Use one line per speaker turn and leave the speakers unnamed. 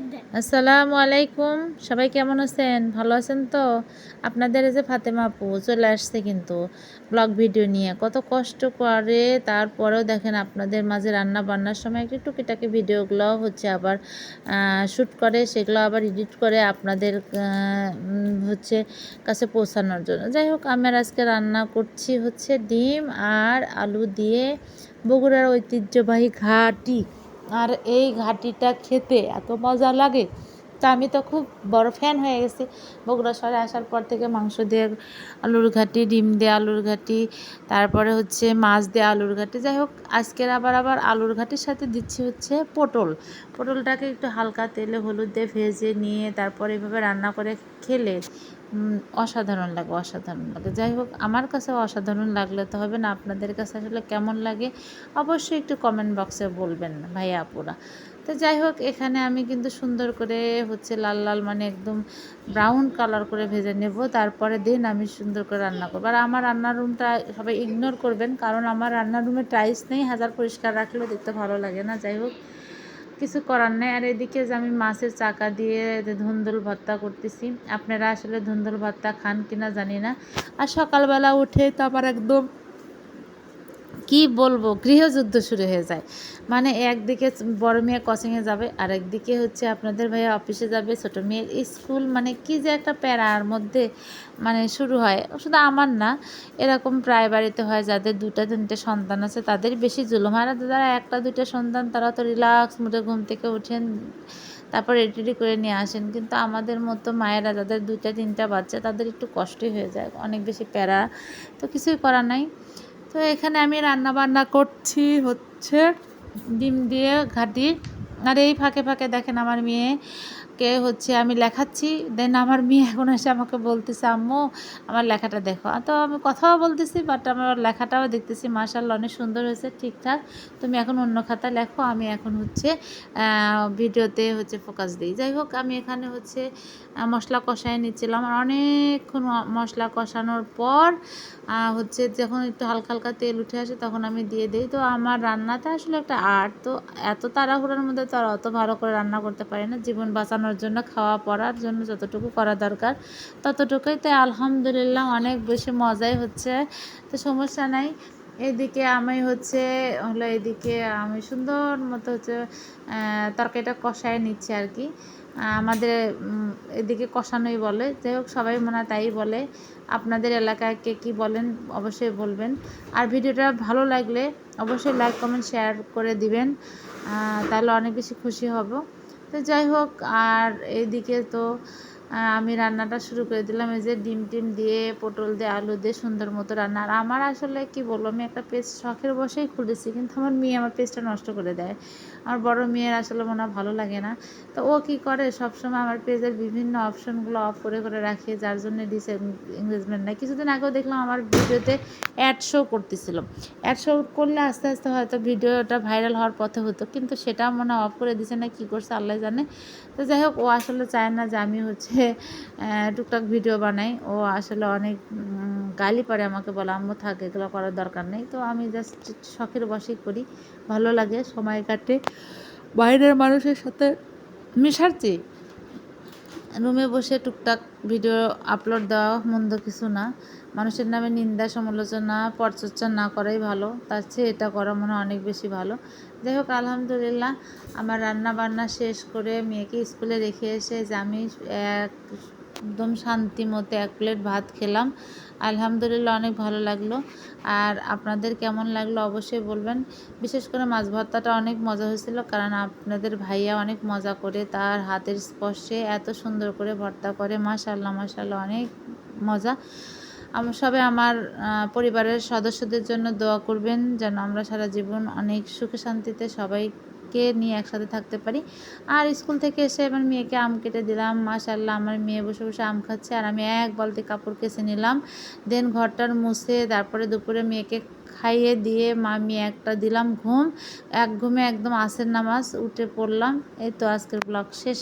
আসসালামু আলাইকুম। সবাই কেমন আছেন? ভালো আছেন তো? আপনাদের এই যে ফাতেমা আপু চলে আসছে কিন্তু ব্লগ ভিডিও নিয়ে। কত কষ্ট করে তারপরেও দেখেন আপনাদের মাঝে রান্না বান্নার সময় একটু টুকিটাকি ভিডিওগুলো হচ্ছে আবার শ্যুট করে, সেগুলো আবার এডিট করে আপনাদের হচ্ছে কাছে পৌঁছানোর জন্য। যাই হোক, আমি আজকে রান্না করছি হচ্ছে ডিম আর আলু দিয়ে বগুড়ার ঐতিহ্যবাহী ঘাটি। আর এই ঘাটিটা খেতে এত মজা লাগে, তা আমি তো খুব বড় ফ্যান হয়ে গেছি বগুড়া শহরে আসার পর থেকে। মাংস দিয়ে আলুর ঘাটি, ডিম দিয়ে আলুর ঘাটি, তারপরে হচ্ছে মাছ দিয়ে আলুর ঘাটি। যাই হোক, আজকের আবার আলুর ঘাটির সাথে দিচ্ছি হচ্ছে পটলটাকে একটু হালকা তেলে হলুদ দিয়ে ভেজে নিয়ে তারপরে এভাবে রান্না করে খেলে অসাধারণ লাগে। যাই হোক, আমার কাছে অসাধারণ লাগলে তো হবে না, আপনাদের কাছে আসলে কেমন লাগে অবশ্যই একটু কমেন্ট বক্সে বলবেন ভাইয়া আপুরা। তো যাই হোক, এখানে আমি কিন্তু সুন্দর করে হচ্ছে লাল লাল মানে একদম ব্রাউন কালার করে ভেজে নেব, তারপরে দিন আমি সুন্দর করে রান্না করবো। আর আমার রান্নার রুমটা সবাই ইগনোর করবেন, কারণ আমার রান্নার রুমে টাইলস নেই, হাজার পরিষ্কার রাখলেও দেখতে ভালো লাগে না। যাই হোক, কিছু করার নেই। আর এদিকে যে আমি মাছের চাকা দিয়ে ধুন্দুল ভর্তা করতেছি। আপনারা আসলে ধুন্দুল ভর্তা খান কিনা জানি না। আর সকালবেলা উঠে তো আমার একদম কি বলবো, গৃহযুদ্ধ শুরু হয়ে যায়। মানে একদিকে বড় মেয়ে কোচিংয়ে যাবে, আর একদিকে হচ্ছে আপনাদের ভাইয়া অফিসে যাবে, ছোটো মেয়ের স্কুল, মানে কি যে একটা প্যারার মধ্যে মানে শুরু হয়। শুধু আমার না, এরকম প্রায় বাড়িতে হয় যাদের 2-3টে সন্তান আছে তাদের বেশি জুলুম হয়। আর যারা 1-2টা সন্তান তারা তো রিল্যাক্স মুডে ঘুম থেকে উঠেন, তারপর রেডি করে নিয়ে আসেন। কিন্তু আমাদের মতো মায়েরা যাদের 2-3টা বাচ্চা তাদের একটু কষ্টই হয়ে যায়, অনেক বেশি প্যারা। তো কিছুই করার নাই। তো এখানে আমি রান্না বান্না করছি হচ্ছে ডিম দিয়ে ঘাটি। আর এই ফাঁকে ফাঁকে দেখেন আমার মেয়েকে হচ্ছে আমি লেখাচ্ছি, দেন আমার মেয়ে এখন এসে আমাকে বলতেছে, আম্মু আমার লেখাটা দেখো। তো আমি কথাও বলতেছি, বাট আমার লেখাটাও দেখতেছি, মাশাআল্লাহ অনেক সুন্দর হয়েছে, ঠিকঠাক। তুমি এখন অন্য খাতা লেখো, আমি এখন হচ্ছে ভিডিওতে হচ্ছে ফোকাস দিই। যাই হোক, আমি এখানে হচ্ছে মশলা কষায় নিচ্ছিলাম। আর অনেকক্ষণ মশলা কষানোর পর হচ্ছে যখন একটু হালকা হালকা তেল উঠে আসে তখন আমি দিয়ে দিই। তো আমার রান্নাটা আসলে একটা আর্ট, তো এত তাড়াহুড়োর মধ্যে তো আর অত ভালো করে রান্না করতে পারি না। জীবন বাঁচানোর জন্য, খাওয়া পড়ার জন্য যতটুকু করা দরকার ততটুকুই। তাই আলহামদুলিল্লাহ অনেক বেশি মজাই হচ্ছে, তো সমস্যা নাই। এদিকে আমি হচ্ছে এদিকে আমি সুন্দর মতো হচ্ছে তরকারিটা কষায় নিচ্ছি আর কি। আমাদের এদিকে কষানোই বলে। যাই হোক, সবাই মনে হয় তাই বলে। আপনাদের এলাকায় কে কী বলেন অবশ্যই বলবেন। আর ভিডিওটা ভালো লাগলে অবশ্যই লাইক কমেন্ট শেয়ার করে দিবেন, তাহলে অনেক বেশি খুশি হব। তো যাই হোক, আর এইদিকে তো আমি রান্নাটা শুরু করে দিলাম। এই যে ডিম টিম দিয়ে পটল দিয়ে আলু দিয়ে সুন্দর মতো রান্না। আর আমার আসলে কি বলবো, আমি একটা পেজ শখের বসেই খুলেছি, কিন্তু আমার মেয়ে আমার পেজটা নষ্ট করে দেয়। আমার বড় মেয়ের আসলে মনে হয় ভালো লাগে না। তো ও কী করে, সবসময় আমার পেজের বিভিন্ন অপশনগুলো অফ করে করে রাখে, যার জন্য এঙ্গেজমেন্ট নেই। কিছুদিন আগেও দেখলাম আমার ভিডিওতে অ্যাড শো করতেছিল। অ্যাড শো করলে আস্তে আস্তে হয়তো ভিডিওটা ভাইরাল হওয়ার পথে হতো, কিন্তু সেটা মনে হয় অফ করে দিছে না, কী করছে আল্লাহ জানে। তো যাই হোক, ও আসলে চায় না যে আমি হচ্ছে টুকটাক ভিডিও বানাই। ও আসলে অনেক গালি পারে আমাকে, বলে আম্মু থাক, এগুলো করার দরকার নেই। তো আমি জাস্ট শখের বশেই করি, ভালো লাগে, সময় কাটে। বাইরের মানুষের সাথে মেশার চেয়ে রুমে বসে টুকটাক ভিডিও আপলোড দেওয়া মন্দ কিছু না। মানুষের নামে নিন্দা সমালোচনা পরচর্চা না করাই ভালো, তার চেয়ে এটা করা মনে হয় অনেক বেশি ভালো। যাই হোক, আলহামদুলিল্লাহ আমার রান্না বান্না শেষ করে মেয়েকে স্কুলে রেখে এসে যে আমি একদম শান্তি মতো 1 প্লেট ভাত খেলাম। আলহামদুলিল্লাহ অনেক ভালো লাগলো। আর আপনাদের কেমন লাগলো অবশ্যই বলবেন। বিশেষ করে মাছ ভর্তাটা অনেক মজা হয়েছিল, কারণ আপনাদের ভাইয়া অনেক মজা করে তার হাতের স্পর্শে এত সুন্দর করে ভর্তা করে, মাশাআল্লাহ মাশাআল্লাহ অনেক মজা। সবাই আমার পরিবারের সদস্যদের জন্য দোয়া করবেন, যেন আমরা সারা জীবন অনেক সুখে শান্তিতে সবাইকে নিয়ে একসাথে থাকতে পারি। আর স্কুল থেকে এসে আমার মেয়েকে আম কেটে দিলাম, মাশাআল্লাহ আমার মেয়ে বসে বসে আম খাচ্ছে, আর আমি 1 বালতি কাপড় কেচে নিলাম। দেন ঘরটার মুছে তারপরে দুপুরে মেয়েকে খাইয়ে দিয়ে মেয়ে একটা দিলাম ঘুম। এক ঘুমে একদম আসর নামাজ উঠে পড়লাম। এই তো আজকের ব্লগ শেষ।